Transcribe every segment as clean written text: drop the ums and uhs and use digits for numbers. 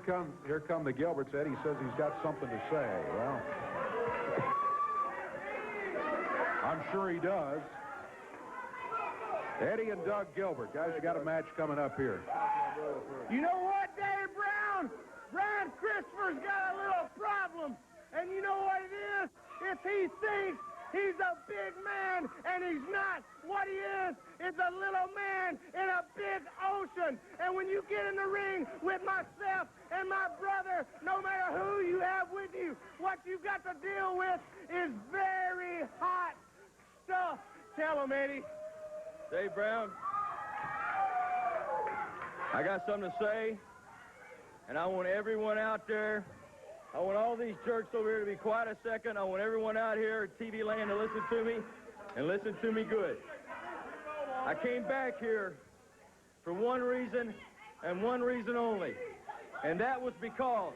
Here come the Gilberts. Eddie says he's got something to say. Well, I'm sure he does. Eddie and Doug Gilbert. Guys, you got a match coming up here. You know what, Dave Brown? Brian Christopher's got a little problem. And you know what it is? If he thinks he's a big man and he's not, what he is a little man in a big ocean. And when you get in the ring with myself and my brother, no matter who you have with you, what you've got to deal with is very hot stuff. Tell him, Eddie. Dave Brown, I got something to say, and I want everyone out there, I want all these jerks over here to be quiet a second. I want everyone out here at TV land to listen to me, and listen to me good. I came back here for one reason, and one reason only, and that was because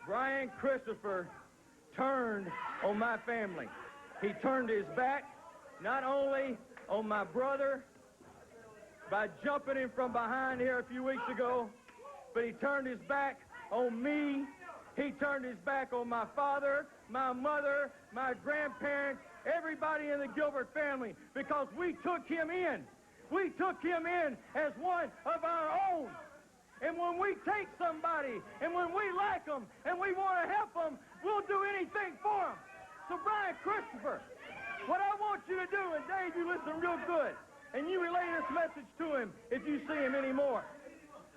Brian Christopher turned on my family. He turned his back not only on my brother by jumping him from behind here a few weeks ago, but he turned his back on me. He turned his back on my father, my mother, my grandparents, everybody in the Gilbert family, because we took him in. We took him in as one of our own. And when we take somebody, and when we like them, and we want to help them, we'll do anything for them. So Brian Christopher, what I want you to do, and Dave, you listen real good, and you relay this message to him if you see him anymore.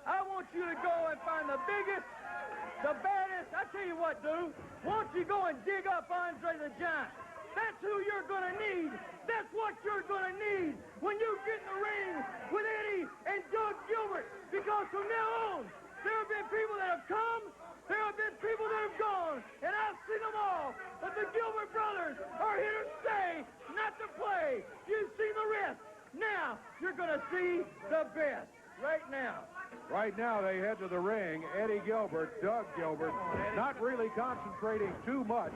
I want you to go and find the biggest, the baddest. I tell you what, dude. Why don't you go and dig up Andre the Giant? That's who you're going to need. That's what you're going to need when you get in the ring with Eddie and Doug Gilbert. Because from now on, there have been people that have come, there have been people that have gone, and I've seen them all. But the Gilbert brothers are here to stay, not to play. You've seen the rest. Now, you're going to see the best right now. Right now, they head to the ring. Eddie Gilbert, Doug Gilbert, not really concentrating too much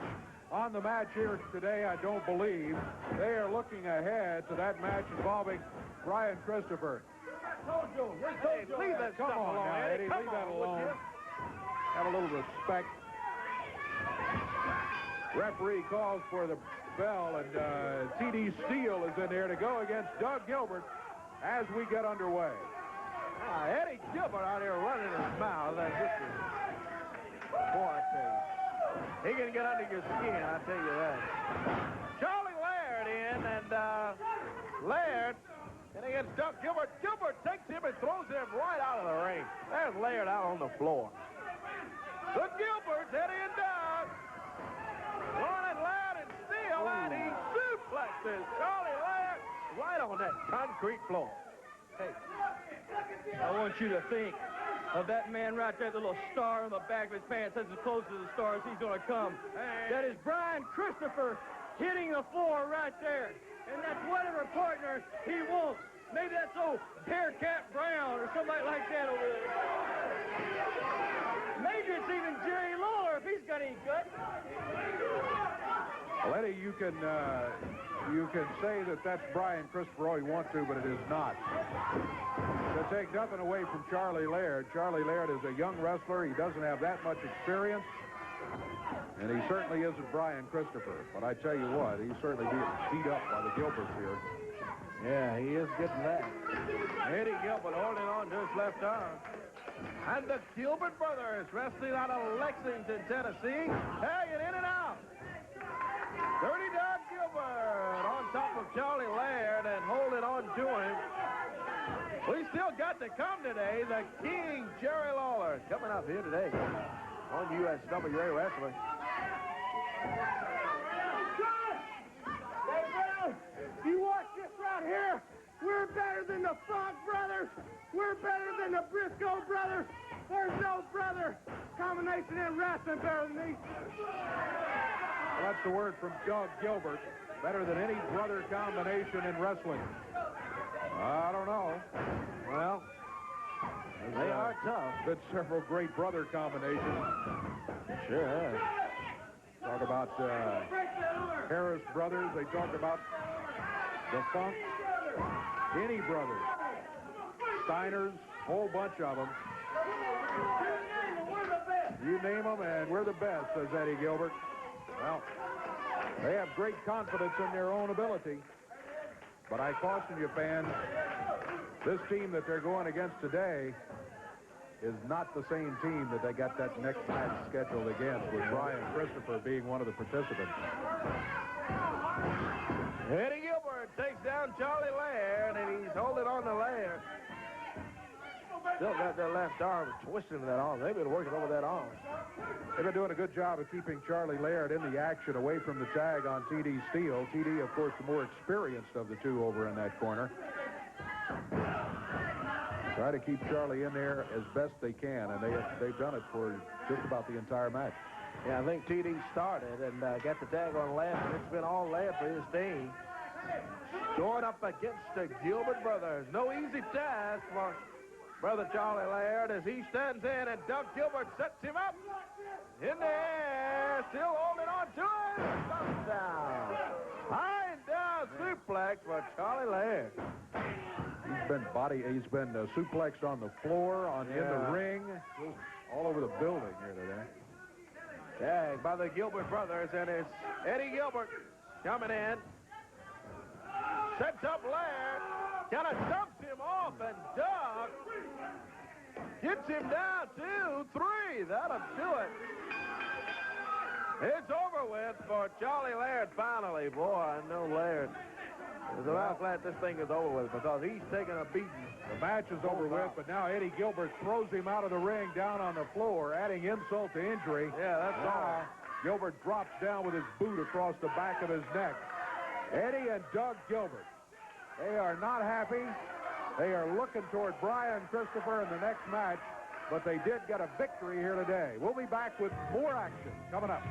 on the match here today, I don't believe. They are looking ahead to that match involving Brian Christopher. Hey, leave that Come stuff on alone, now, Eddie. Leave that alone. Have a little respect. Referee calls for the bell, and T.D. Steele is in there to go against Doug Gilbert as we get underway. Eddie Gilbert out here running his mouth. Boy, I tell you. He can get under your skin, I tell you that. Charlie Laird in, and Laird, and against Doug Gilbert. Gilbert takes him and throws him right out of the ring. There's Laird out on the floor. The Gilberts, Eddie and Doug, running loud and Steele, and he suplexes Charlie Laird right on that concrete floor. Hey. I want you to think of that man right there, the little star on the back of his pants. That's as close to the star as he's going to come. Hey. That is Brian Christopher hitting the floor right there. And that's whatever partner he wants. Maybe that's old Bearcat Brown or somebody like that over there. Maybe it's even Jerry Lawler if he's got any guts. Well, Eddie, you can say that that's Brian Christopher all you want to, but it is not. To take nothing away from Charlie Laird. Charlie Laird is a young wrestler. He doesn't have that much experience. And he certainly isn't Brian Christopher. But I tell you what, he's certainly beat up by the Gilberts here. Yeah, he is getting that. Eddie Gilbert holding on to his left arm. And the Gilbert brothers wrestling out of Lexington, Tennessee. Hanging in and out. Dirty Doug Gilbert on top of Charlie Laird and holding on to him. We still got to come today. The King, Jerry Lawler, coming up here today on USWA Wrestling. Hey, Brown, you watch this right here. We're better than the Funk brothers. We're better than the Briscoe brothers. There's no brother combination in wrestling better than these. Well, that's the word from Doug Gilbert. Better than any brother combination in wrestling. I don't know. Well, they are tough. Been several great brother combinations. Sure has. Talk about Harris brothers. They talk about the Funk. Any brothers. Steiners. Whole bunch of them. You name them, and we're the best, says Eddie Gilbert. Well, they have great confidence in their own ability. But I caution you, fans, this team that they're going against today is not the same team that they got that next match scheduled against, with Brian Christopher being one of the participants. Eddie Gilbert takes down Charlie Laird, and he's holding on to Laird. Still got that left arm twisting that arm. They've been working over that arm. They've been doing a good job of keeping Charlie Laird in the action, away from the tag on T.D. Steele. T.D., of course, the more experienced of the two over in that corner. Try to keep Charlie in there as best they can, and they've done it for just about the entire match. Yeah, I think T.D. started and got the tag on Laird, and it's been all Laird for his team. Going up against the Gilbert brothers. No easy task for Brother Charlie Laird as he stands in, and Doug Gilbert sets him up. In the air, still holding on to it. Touchdown. High and down suplex for Charlie Laird. He's been suplexed on the floor, in the ring, all over the building here today. Tag by the Gilbert brothers, and it's Eddie Gilbert coming in. Sets up Laird. Kind of dumps him off, and Doug gets him down 2, 3. That'll do it. It's over with for Charlie Laird finally. Boy, I know Laird is about glad this thing is over with, because he's taking a beating. The match is over with, but now Eddie Gilbert throws him out of the ring down on the floor, adding insult to injury. Yeah, that's all. Gilbert drops down with his boot across the back of his neck. Eddie and Doug Gilbert, they are not happy. They are looking toward Brian Christopher in the next match, but they did get a victory here today. We'll be back with more action coming up.